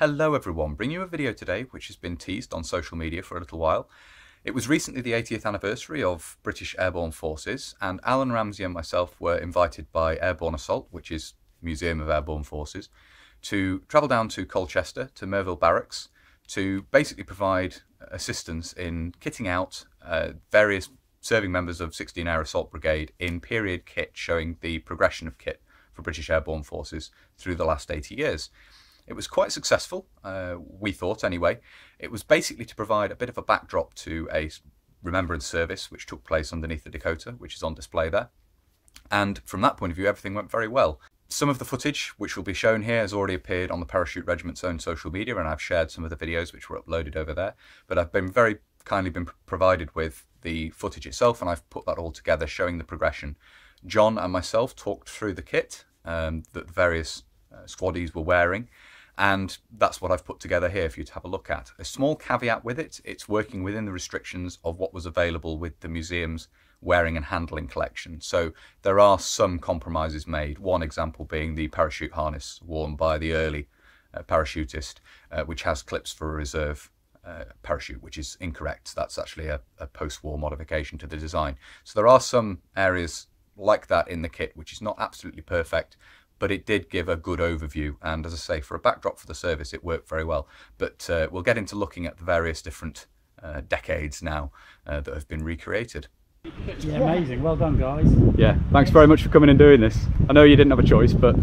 Hello everyone, bringing you a video today which has been teased on social media for a little while. It was recently the 80th anniversary of British Airborne Forces, and Alan Ramsey and myself were invited by Airborne Assault, which is Museum of Airborne Forces, to travel down to Colchester, to Merville Barracks, to basically provide assistance in kitting out various serving members of 16 Air Assault Brigade in period kit, showing the progression of kit for British Airborne Forces through the last 80 years. It was quite successful, we thought anyway. It was basically to provide a bit of a backdrop to a remembrance service which took place underneath the Dakota, which is on display there. And from that point of view, everything went very well. Some of the footage which will be shown here has already appeared on the Parachute Regiment's own social media, and I've shared some of the videos which were uploaded over there. But I've been very kindly been provided with the footage itself, and I've put that all together showing the progression. John and myself talked through the kit that the various squaddies were wearing, and that's what I've put together here for you to have a look at. A small caveat with it, it's working within the restrictions of what was available with the museum's wearing and handling collection. So there are some compromises made, one example being the parachute harness worn by the early parachutist, which has clips for a reserve parachute, which is incorrect. That's actually a post-war modification to the design. So there are some areas like that in the kit, which is not absolutely perfect, but it did give a good overview, and as I say, for a backdrop for the service it worked very well. But we'll get into looking at the various different decades now that have been recreated. Yeah, amazing, well done guys. Yeah, thanks very much for coming and doing this. I know you didn't have a choice, but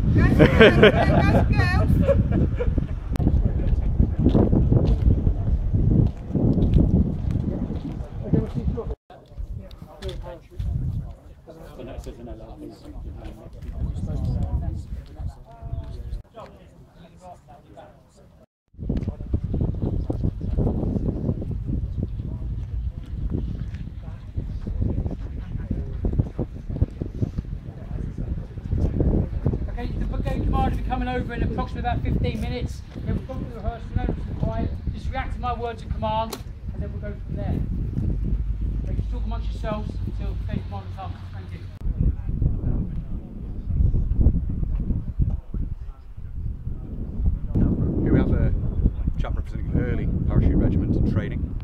coming over in approximately about 15 minutes. Then we'll go through the rehearsal, notice the quiet, just react to my words of command, and then we'll go from there. So you talk amongst yourselves until the command is up. Thank you. Here we have a chap representing early parachute regiment in training.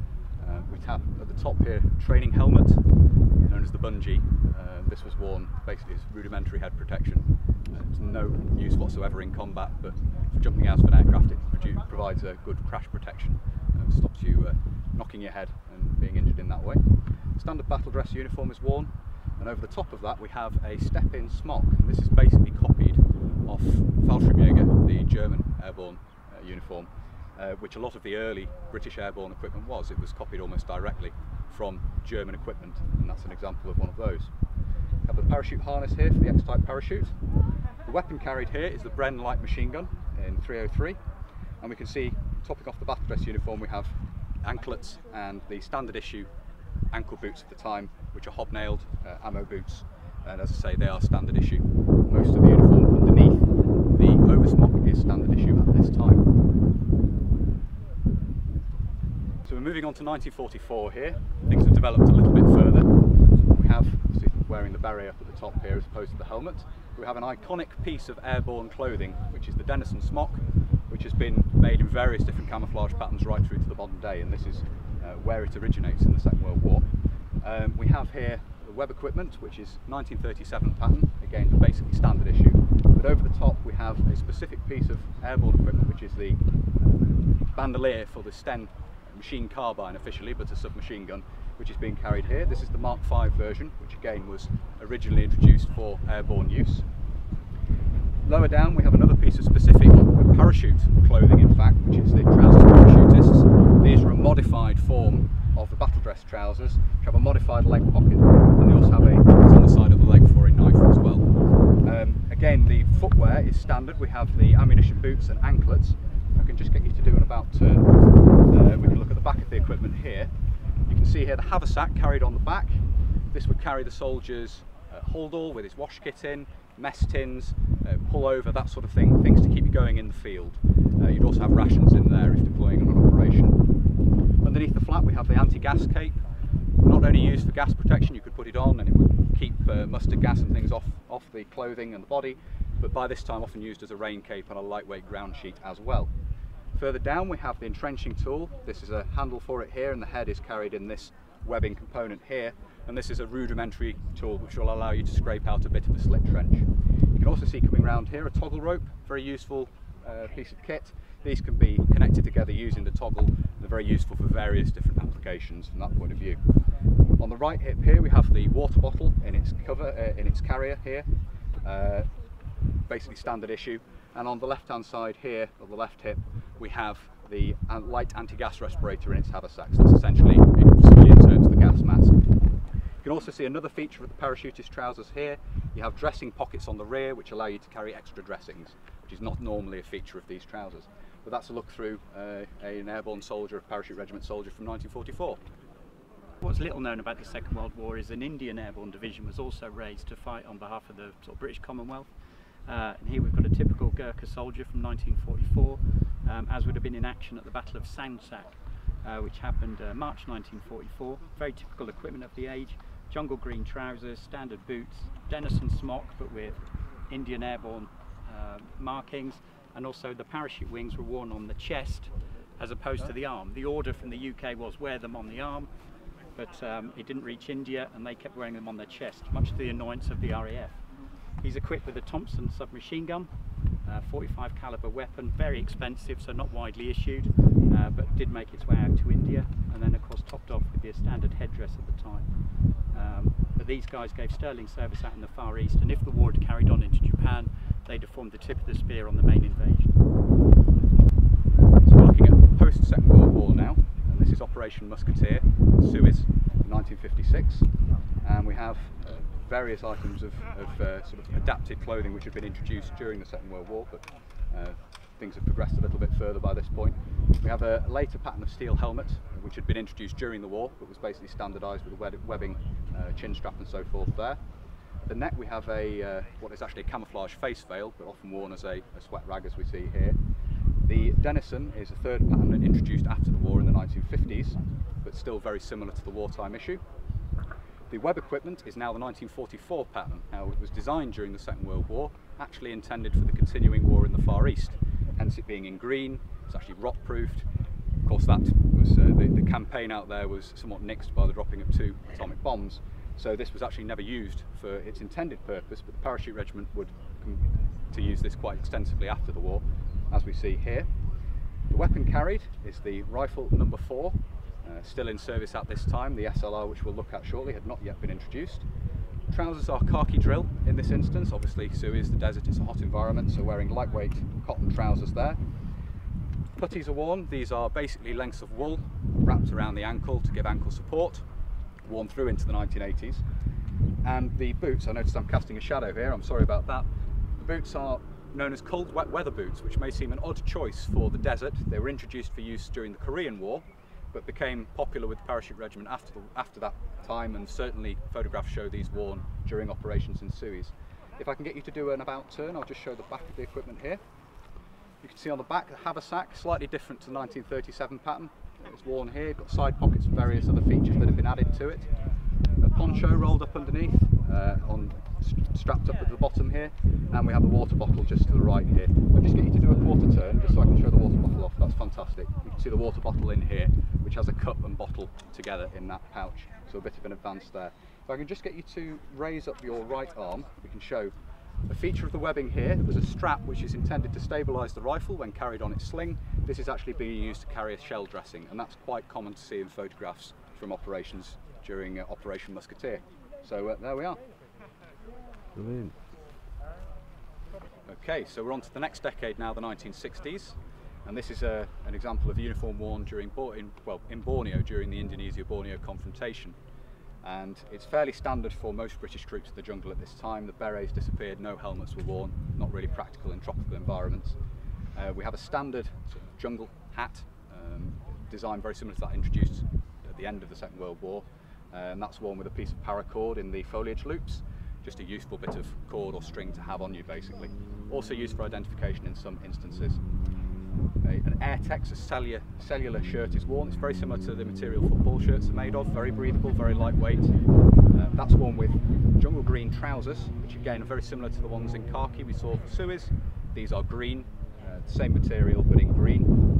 We have at the top here training helmet, known as the bungee. This was worn basically as rudimentary head protection. It's no use whatsoever in combat, but for jumping out of an aircraft it provides a good crash protection. Stops you knocking your head and being injured in that way. Standard battle dress uniform is worn, and over the top of that we have a step-in smock. And this is basically copied off Fallschirmjäger, the German airborne uniform, which a lot of the early British airborne equipment was. It was copied almost directly from German equipment, and that's an example of one of those. We have the parachute harness here for the X-type parachute. The weapon carried here is the Bren light machine gun in 303, and we can see, topping off the battle dress uniform, we have anklets and the standard issue ankle boots of the time, which are hobnailed ammo boots, and as I say, they are standard issue. Most of the uniform underneath the oversmock is standard issue at this time. So we're moving on to 1944 here. Things have developed a little bit further. We have, wearing the barrier up at the top here as opposed to the helmet, we have an iconic piece of airborne clothing, which is the Dennison Smock, which has been made in various different camouflage patterns right through to the modern day, and this is where it originates in the Second World War. We have here the web equipment, which is 1937 pattern, again basically standard issue, but over the top we have a specific piece of airborne equipment, which is the bandolier for the Sten machine carbine officially, but a submachine gun, which is being carried here. This is the Mark V version, which again was originally introduced for airborne use. Lower down we have another piece of specific parachute clothing, in fact, which is the trousers parachutists. These are a modified form of the battle dress trousers, which have a modified leg pocket, and they also have a on the side of the leg for a knife as well. Again, the footwear is standard. We have the ammunition boots and anklets. I can just get you to do an about turn. We can look at the back of the equipment here. You can see here the haversack carried on the back. This would carry the soldier's holdall with his wash kit in, mess tins, pullover, that sort of thing, things to keep you going in the field. You'd also have rations in there if deploying on an operation. Underneath the flap we have the anti-gas cape, not only used for gas protection, you could put it on and it would keep mustard gas and things off the clothing and the body, but by this time often used as a rain cape and a lightweight ground sheet as well. Further down we have the entrenching tool. This is a handle for it here, and the head is carried in this webbing component here, and this is a rudimentary tool which will allow you to scrape out a bit of a slit trench. You can also see coming around here a toggle rope, very useful piece of kit. These can be connected together using the toggle, and they're very useful for various different applications from that point of view. On the right hip here we have the water bottle in its cover, in its carrier here, basically standard issue. And on the left hand side here, on the left hip, we have the light anti-gas respirator in its haversack. So that's essentially, in civilian terms, the gas mask. You can also see another feature of the Parachutist Trousers here. You have dressing pockets on the rear which allow you to carry extra dressings, which is not normally a feature of these trousers. But that's a look through an airborne soldier, a parachute regiment soldier from 1944. What's little known about the Second World War is an Indian airborne division was also raised to fight on behalf of the sort of British Commonwealth. And here we've got a typical Gurkha soldier from 1944, as would have been in action at the Battle of Sangsak, which happened March 1944. Very typical equipment of the age: jungle green trousers, standard boots, Dennison Smock but with Indian airborne markings, and also the parachute wings were worn on the chest as opposed to the arm. The order from the UK was wear them on the arm, but it didn't reach India and they kept wearing them on their chest, much to the annoyance of the RAF. He's equipped with a Thompson submachine gun, 45 caliber weapon, very expensive, so not widely issued, but did make its way out to India, and then of course topped off with the standard headdress at the time. But these guys gave sterling service out in the Far East, and if the war had carried on into Japan, they'd have formed the tip of the spear on the main invasion. So we're looking at post-Second World War now, and this is Operation Musketeer, Suez, 1956, and we have various items of sort of adapted clothing which had been introduced during the Second World War, but things have progressed a little bit further by this point. We have a later pattern of steel helmet which had been introduced during the war, but was basically standardised with a webbing, chin strap and so forth there. At the neck we have a what is actually a camouflage face veil, but often worn as a sweat rag, as we see here. The Dennison is a third pattern introduced after the war in the 1950s, but still very similar to the wartime issue. The web equipment is now the 1944 pattern. Now, it was designed during the Second World War, actually intended for the continuing war in the Far East, hence it being in green. It's actually rot-proofed. Of course, that was the campaign out there was somewhat nixed by the dropping of 2 atomic bombs, so this was actually never used for its intended purpose, but the parachute regiment would come to use this quite extensively after the war, as we see here. The weapon carried is the rifle number 4. Still in service at this time. The SLR, which we'll look at shortly, had not yet been introduced. Trousers are khaki drill in this instance. Obviously Suez, the desert, it's a hot environment, so wearing lightweight cotton trousers there. Puttees are worn. These are basically lengths of wool wrapped around the ankle to give ankle support, worn through into the 1980s. And the boots, I noticed I'm casting a shadow here, I'm sorry about that. The boots are known as cold wet weather boots, which may seem an odd choice for the desert. They were introduced for use during the Korean War, but became popular with the parachute regiment after that time, and certainly photographs show these worn during operations in Suez. If I can get you to do an about turn, I'll just show the back of the equipment here. You can see on the back the haversack, slightly different to the 1937 pattern. It's worn here, got side pockets and various other features that have been added to it. A poncho rolled up underneath, strapped up at the bottom here, and we have the water bottle just to the right here. I'll just get you to do a quarter turn just so I can show the water bottle off. That's fantastic. You can see the water bottle in here, which has a cup and bottle together in that pouch, so a bit of an advance there. If I can just get you to raise up your right arm, we can show a feature of the webbing here. There's a strap which is intended to stabilise the rifle when carried on its sling. This is actually being used to carry a shell dressing, and that's quite common to see in photographs from operations during Operation Musketeer. So there we are. Brilliant. Okay, so we're on to the next decade now, the 1960s, and this is an example of a uniform worn during in Borneo during the Indonesia-Borneo confrontation. And it's fairly standard for most British troops in the jungle at this time. The berets disappeared, no helmets were worn, not really practical in tropical environments. We have a standard sort of jungle hat, designed very similar to that introduced at the end of the Second World War, and that's worn with a piece of paracord in the foliage loops, just a useful bit of cord or string to have on you basically. Also used for identification in some instances. An Airtex, a cellular shirt is worn. It's very similar to the material football shirts are made of, very breathable, very lightweight. That's worn with jungle green trousers, which again are very similar to the ones in khaki we saw for Suez. These are green, same material but in green.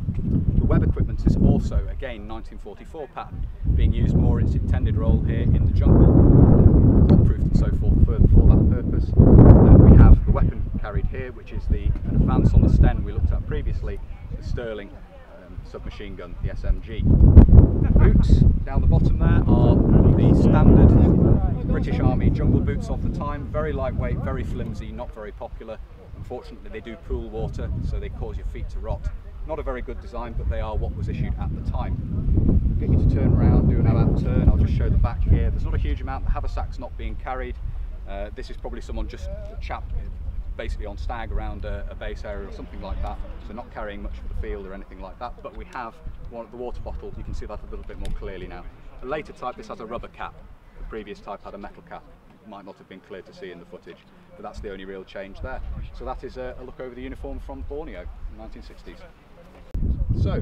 web equipment is also, again, 1944 pattern, being used more in its intended role here in the jungle, drop-proofed and so forth for that purpose. And we have the weapon carried here, which is the advance on the Sten we looked at previously, the Sterling submachine gun, the SMG. Boots down the bottom there are the standard British Army jungle boots of the time, very lightweight, very flimsy, not very popular. Unfortunately they do pool water, so they cause your feet to rot. Not a very good design, but they are what was issued at the time. Get you to turn around, do an about turn. I'll just show the back here. There's not a huge amount. The haversack's not being carried. This is probably someone, just a chap basically on stag around a base area or something like that, so not carrying much for the field or anything like that. But we have one of the water bottles. You can see that a little bit more clearly now. The later type, this has a rubber cap. The previous type had a metal cap. It might not have been clear to see in the footage, but that's the only real change there. So that is a look over the uniform from Borneo in the 1960s. So,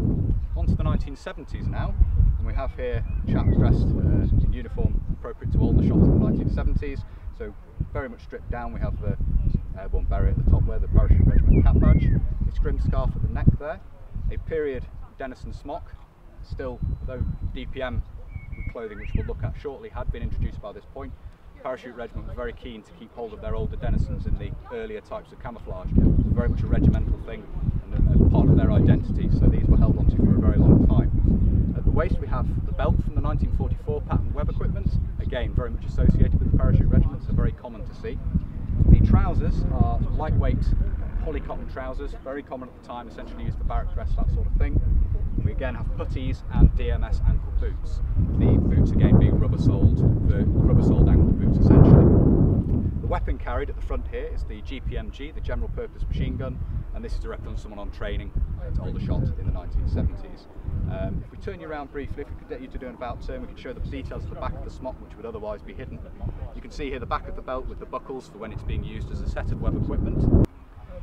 on to the 1970s now, and we have here chaps dressed in uniform appropriate to Aldershot in the 1970s, so very much stripped down. We have the airborne beret at the top there, the Parachute Regiment cap badge, a scrim scarf at the neck there, a period Dennison Smock, still, though DPM clothing, which we'll look at shortly, had been introduced by this point. The Parachute Regiment was very keen to keep hold of their older Dennisons in the earlier types of camouflage. It was very much a regimental thing and part of their identity, so these were held onto for a very long time. At the waist we have the belt from the 1944 pattern web equipment, again very much associated with the Parachute Regiment, so very common to see. The trousers are lightweight polycotton trousers, very common at the time, essentially used for barrack dress, that sort of thing. We again have puttees and DMS ankle boots. The boots again being rubber-soled ankle boots essentially. The weapon carried at the front here is the Gpmg, the general purpose machine gun, and this is to represent someone on training at Aldershot in the 1970s. If we turn you around briefly, if we could get you to do an about turn, we can show the details of the back of the smock, which would otherwise be hidden. You can see here the back of the belt with the buckles for when it's being used as a set of web equipment.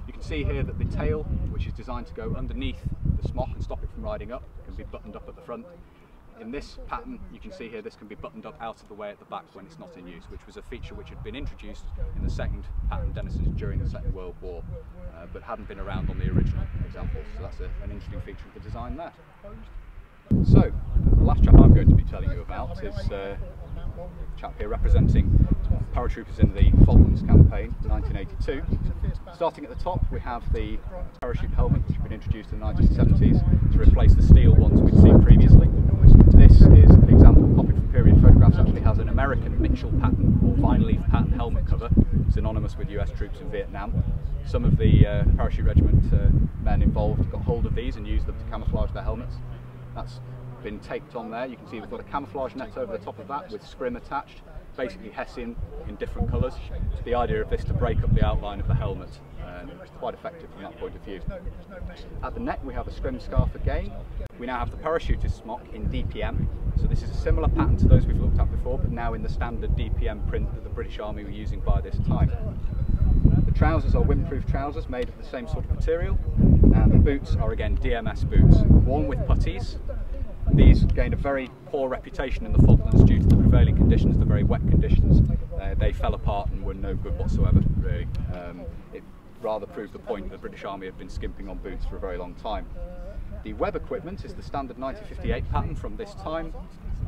You can see here that the tail, which is designed to go underneath the smock and stop it from riding up, can be buttoned up at the front. In this pattern, you can see here this can be buttoned up out of the way at the back when it's not in use, which was a feature which had been introduced in the second pattern Dennisons during the Second World War, but hadn't been around on the original examples. So that's an interesting feature of the design there. So, the last chap I'm going to be telling you about is a chap here representing paratroopers in the Falklands campaign, 1982. Starting at the top, we have the parachute helmet, which had been introduced in the 1970s to replace the steel ones we'd seen previously. This is an example copied from period photographs, actually has an American Mitchell pattern or vine leaf pattern helmet cover, synonymous with US troops in Vietnam. Some of the Parachute Regiment men involved got hold of these and used them to camouflage their helmets. That's been taped on there. You can see we've got a camouflage net over the top of that with scrim attached, basically Hessian in different colours. The idea of this to break up the outline of the helmet, it's quite effective from that point of view. At the neck we have a scrim scarf again. We now have the Parachutist Smock in DPM, so this is a similar pattern to those we've looked at before, but now in the standard DPM print that the British Army were using by this time. The trousers are windproof trousers made of the same sort of material, and the boots are again DMS boots, worn with puttees. These gained a very poor reputation in the Falklands due to the prevailing conditions, the very wet conditions. They fell apart and were no good whatsoever, really. It rather proved the point that the British Army had been skimping on boots for a very long time. The web equipment is the standard 1958 pattern from this time,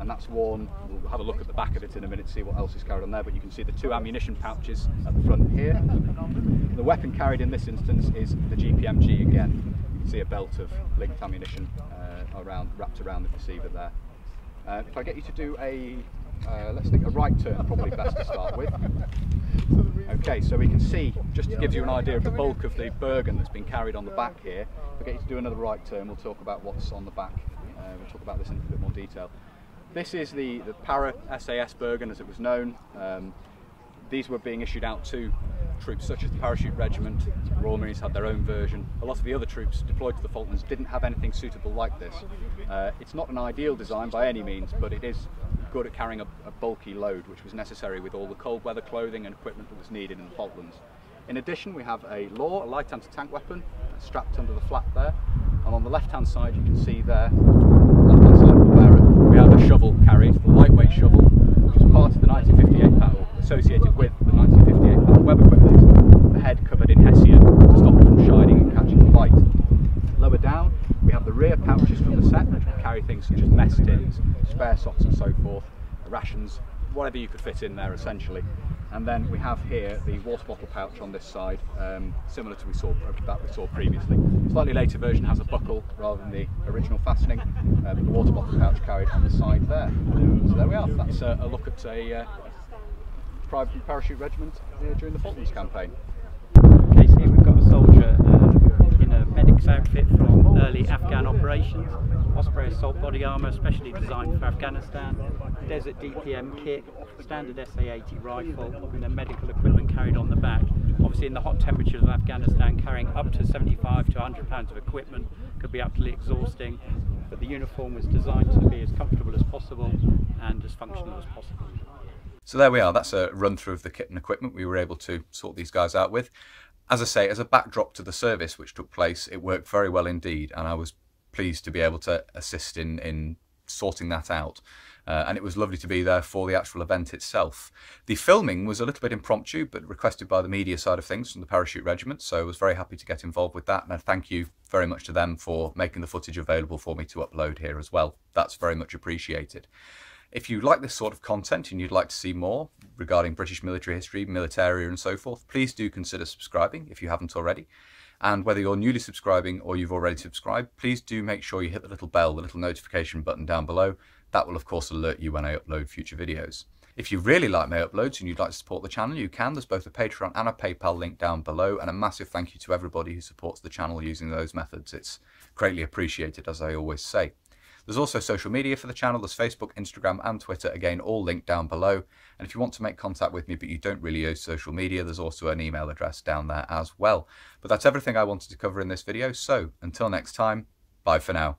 and that's worn. We'll have a look at the back of it in a minute, see what else is carried on there, but you can see the two ammunition pouches at the front here. The weapon carried in this instance is the Gpmg again. You can see a belt of linked ammunition wrapped around the receiver there. If I get you to do let's think a right turn, probably best to start with. Okay, so we can see, just to give you an idea of the bulk of the Bergen that's been carried on the back here, if I get you to do another right turn, we'll talk about what's on the back. We'll talk about this in a bit more detail. This is the Para SAS Bergen, as it was known. These were being issued out to troops such as the Parachute Regiment. The Royal Marines had their own version. A lot of the other troops deployed to the Falklands didn't have anything suitable like this. It's not an ideal design by any means, but it is good at carrying a bulky load, which was necessary with all the cold weather clothing and equipment that was needed in the Falklands. In addition, we have a LAW, a light anti-tank weapon, strapped under the flap there. And on the left-hand side, you can see there, left-hand side of the bearer, we have a shovel carried, the lightweight shovel, which was part of the 1958 pattern, associated with the 1958 pattern web equipment. The head covered in Hessian to stop it from shining and catching light. Lower down, we have the rear pouches from tins, spare socks and so forth, rations, whatever you could fit in there essentially. And then we have here the water bottle pouch on this side, similar to that we saw previously. Slightly later version has a buckle rather than the original fastening, but the water bottle pouch carried on the side there. So there we are. That's a look at a private parachute regiment during the Falklands campaign. Okay, so here we've got a soldier in a medic's outfit from early Afghan operations. Osprey assault body armour, specially designed for Afghanistan, desert DPM kit, standard SA-80 rifle, and then medical equipment carried on the back. Obviously in the hot temperatures of Afghanistan, carrying up to 75 to 100 pounds of equipment could be utterly exhausting, but the uniform was designed to be as comfortable as possible and as functional as possible. So there we are, that's a run through of the kit and equipment we were able to sort these guys out with. As I say, as a backdrop to the service which took place, it worked very well indeed, and I was pleased to be able to assist in sorting that out. And it was lovely to be there for the actual event itself. The filming was a little bit impromptu, but requested by the media side of things from the Parachute Regiment, so I was very happy to get involved with that, and I thank you very much to them for making the footage available for me to upload here as well. That's very much appreciated. If you like this sort of content and you'd like to see more regarding British military history, militaria and so forth, please do consider subscribing if you haven't already. And whether you're newly subscribing or you've already subscribed, please do make sure you hit the little bell, the little notification button down below. That will of course alert you when I upload future videos. If you really like my uploads and you'd like to support the channel, you can. There's both a Patreon and a PayPal link down below, and a massive thank you to everybody who supports the channel using those methods. It's greatly appreciated, as I always say. There's also social media for the channel. There's Facebook, Instagram and Twitter, again all linked down below. And if you want to make contact with me but you don't really use social media, there's also an email address down there as well. But that's everything I wanted to cover in this video, so until next time, bye for now.